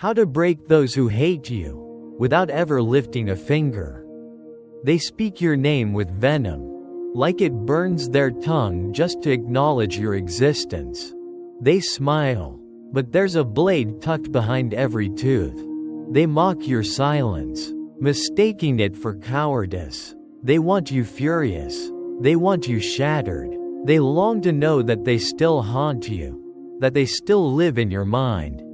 How to break those who hate you, without ever lifting a finger. They speak your name with venom, like it burns their tongue just to acknowledge your existence. They smile, but there's a blade tucked behind every tooth. They mock your silence, mistaking it for cowardice. They want you furious. They want you shattered. They long to know that they still haunt you, that they still live in your mind,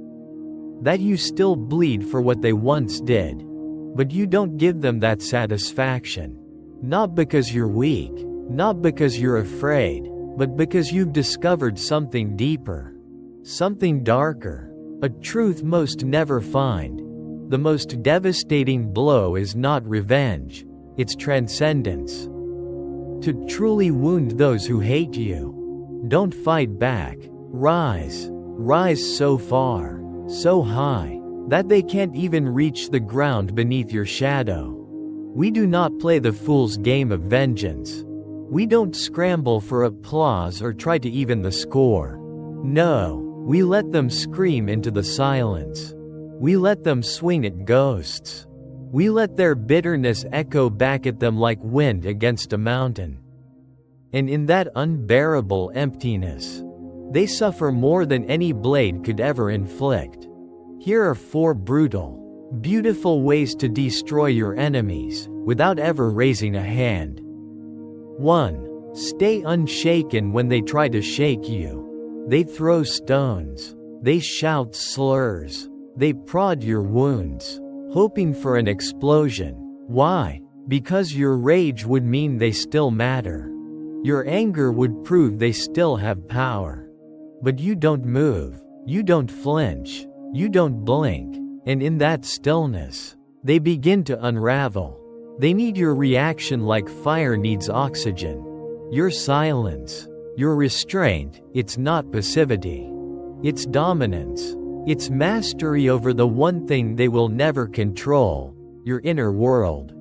that you still bleed for what they once did. But you don't give them that satisfaction. Not because you're weak, not because you're afraid, but because you've discovered something deeper, something darker, a truth most never find. The most devastating blow is not revenge, it's transcendence. To truly wound those who hate you, don't fight back. Rise. Rise so far, so high, that they can't even reach the ground beneath your shadow. We do not play the fool's game of vengeance. We don't scramble for applause or try to even the score. No, we let them scream into the silence. We let them swing at ghosts. We let their bitterness echo back at them like wind against a mountain. And in that unbearable emptiness, they suffer more than any blade could ever inflict. Here are 4 brutal, beautiful ways to destroy your enemies, without ever raising a hand. 1. Stay unshaken when they try to shake you. They throw stones. They shout slurs. They prod your wounds, hoping for an explosion. Why? Because your rage would mean they still matter. Your anger would prove they still have power. But you don't move. You don't flinch. You don't blink. And in that stillness, they begin to unravel. They need your reaction like fire needs oxygen. Your silence, your restraint, it's not passivity. It's dominance. It's mastery over the one thing they will never control, your inner world.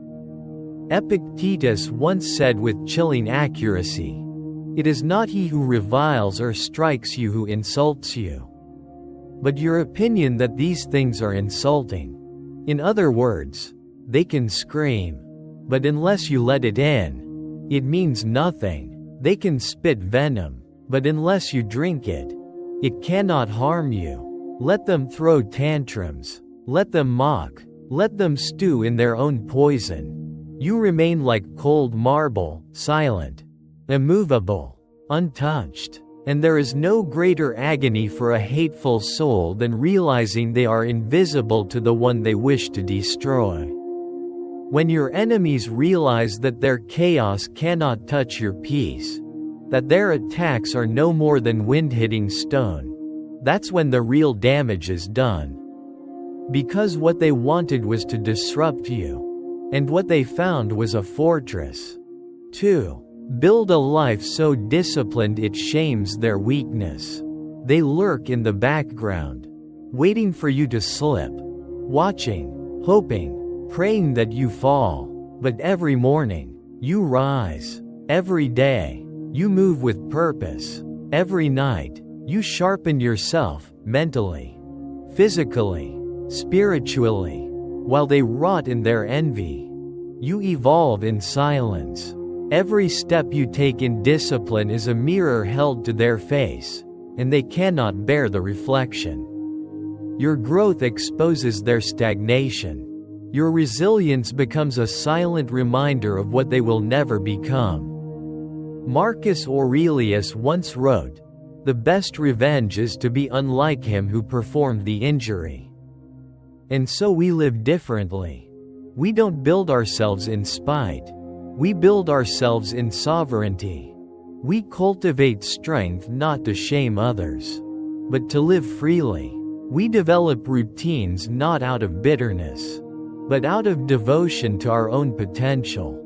Epictetus once said with chilling accuracy, "It is not he who reviles or strikes you who insults you, but your opinion that these things are insulting." In other words, they can scream, but unless you let it in, it means nothing. They can spit venom, but unless you drink it, it cannot harm you. Let them throw tantrums. Let them mock. Let them stew in their own poison. You remain like cold marble, silent, immovable, untouched. And there is no greater agony for a hateful soul than realizing they are invisible to the one they wish to destroy. When your enemies realize that their chaos cannot touch your peace, that their attacks are no more than wind hitting stone, that's when the real damage is done. Because what they wanted was to disrupt you, and what they found was a fortress. 2. Build a life so disciplined it shames their weakness. They lurk in the background, waiting for you to slip, watching, hoping, praying that you fall. But every morning, you rise. Every day, you move with purpose. Every night, you sharpen yourself, mentally, physically, spiritually. While they rot in their envy, you evolve in silence. Every step you take in discipline is a mirror held to their face, and they cannot bear the reflection. Your growth exposes their stagnation. Your resilience becomes a silent reminder of what they will never become. Marcus Aurelius once wrote, "The best revenge is to be unlike him who performed the injury." And so we live differently. We don't build ourselves in spite. We build ourselves in sovereignty. We cultivate strength not to shame others, but to live freely. We develop routines not out of bitterness, but out of devotion to our own potential.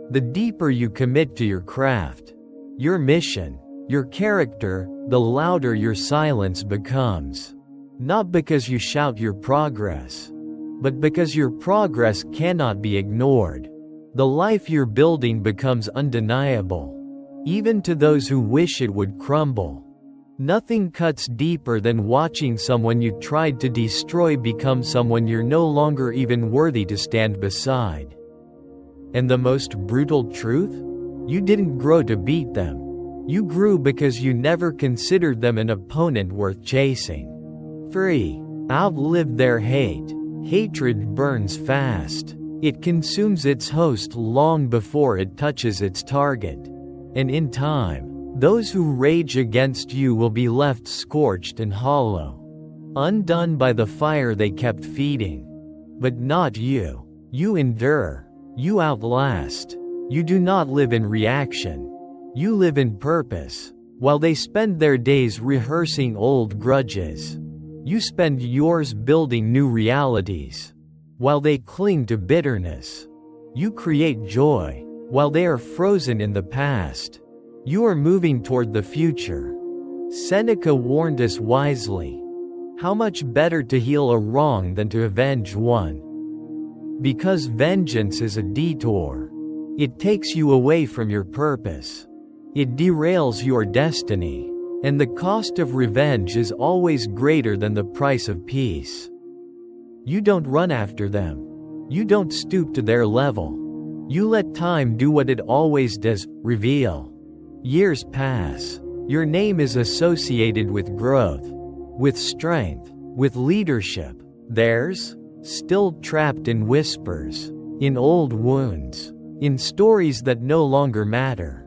The deeper you commit to your craft, your mission, your character, the louder your silence becomes. Not because you shout your progress, but because your progress cannot be ignored. The life you're building becomes undeniable, even to those who wish it would crumble. Nothing cuts deeper than watching someone you tried to destroy become someone you're no longer even worthy to stand beside. And the most brutal truth? You didn't grow to beat them. You grew because you never considered them an opponent worth chasing. 3. Outlive their hate. Hatred burns fast. It consumes its host long before it touches its target. And in time, those who rage against you will be left scorched and hollow, undone by the fire they kept feeding. But not you. You endure. You outlast. You do not live in reaction. You live in purpose. While they spend their days rehearsing old grudges, you spend yours building new realities. While they cling to bitterness, you create joy. While they are frozen in the past, you are moving toward the future. Seneca warned us wisely. How much better to heal a wrong than to avenge one? Because vengeance is a detour. It takes you away from your purpose. It derails your destiny. And the cost of revenge is always greater than the price of peace. You don't run after them. You don't stoop to their level. You let time do what it always does, reveal. Years pass. Your name is associated with growth, with strength, with leadership. Theirs, still trapped in whispers, in old wounds, in stories that no longer matter.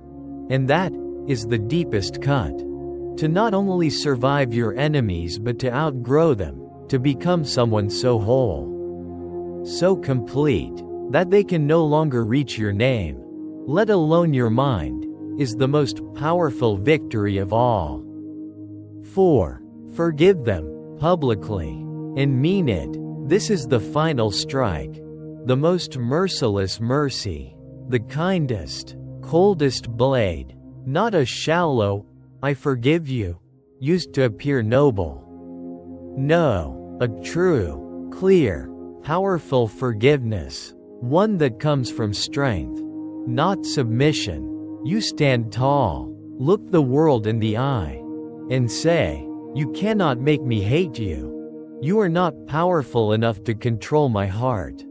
And that is the deepest cut. To not only survive your enemies but to outgrow them, to become someone so whole, so complete, that they can no longer reach your name, let alone your mind, is the most powerful victory of all. 4. Forgive them, publicly, and mean it. This is the final strike. The most merciless mercy. The kindest, coldest blade. Not a shallow, "I forgive you," used to appear noble. No, a true, clear, powerful forgiveness. One that comes from strength, not submission. You stand tall, look the world in the eye, and say, "You cannot make me hate you. You are not powerful enough to control my heart."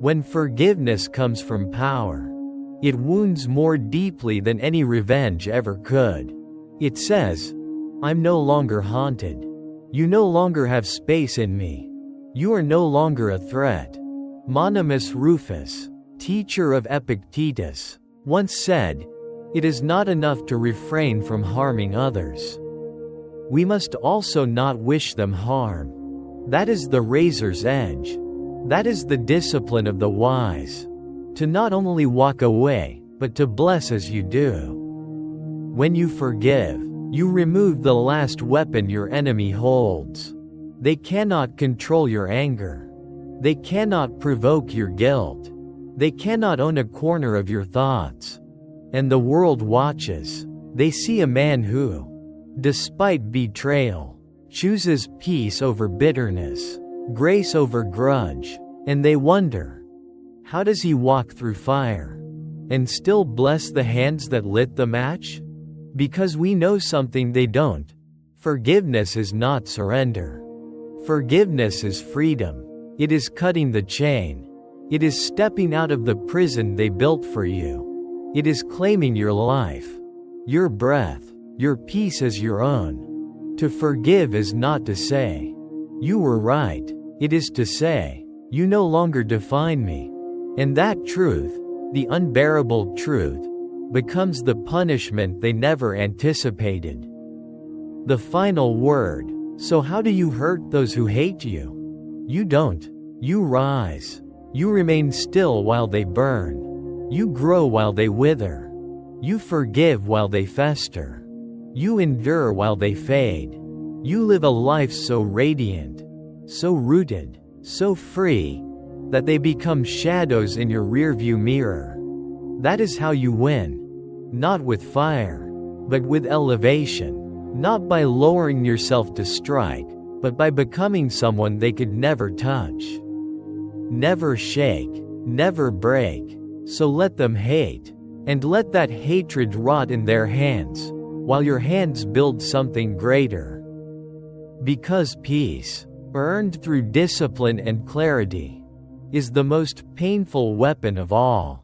When forgiveness comes from power, it wounds more deeply than any revenge ever could. It says, "I'm no longer haunted. You no longer have space in me. You are no longer a threat." Monimus Rufus, teacher of Epictetus, once said, "It is not enough to refrain from harming others. We must also not wish them harm." That is the razor's edge. That is the discipline of the wise. To not only walk away, but to bless as you do. When you forgive, you remove the last weapon your enemy holds. They cannot control your anger. They cannot provoke your guilt. They cannot own a corner of your thoughts. And the world watches. They see a man who, despite betrayal, chooses peace over bitterness, grace over grudge, and they wonder, how does he walk through fire and still bless the hands that lit the match? Because we know something they don't. Forgiveness is not surrender. Forgiveness is freedom. It is cutting the chain. It is stepping out of the prison they built for you. It is claiming your life, your breath, your peace as your own. To forgive is not to say, "You were right." It is to say, "You no longer define me." And that truth, the unbearable truth, becomes the punishment they never anticipated. The final word. So how do you hurt those who hate you? You don't. You rise. You remain still while they burn. You grow while they wither. You forgive while they fester. You endure while they fade. You live a life so radiant, so rooted, so free, that they become shadows in your rearview mirror. That is how you win. Not with fire, but with elevation. Not by lowering yourself to strike, but by becoming someone they could never touch. Never shake, never break. So let them hate, and let that hatred rot in their hands, while your hands build something greater. Because peace, earned through discipline and clarity, is the most painful weapon of all.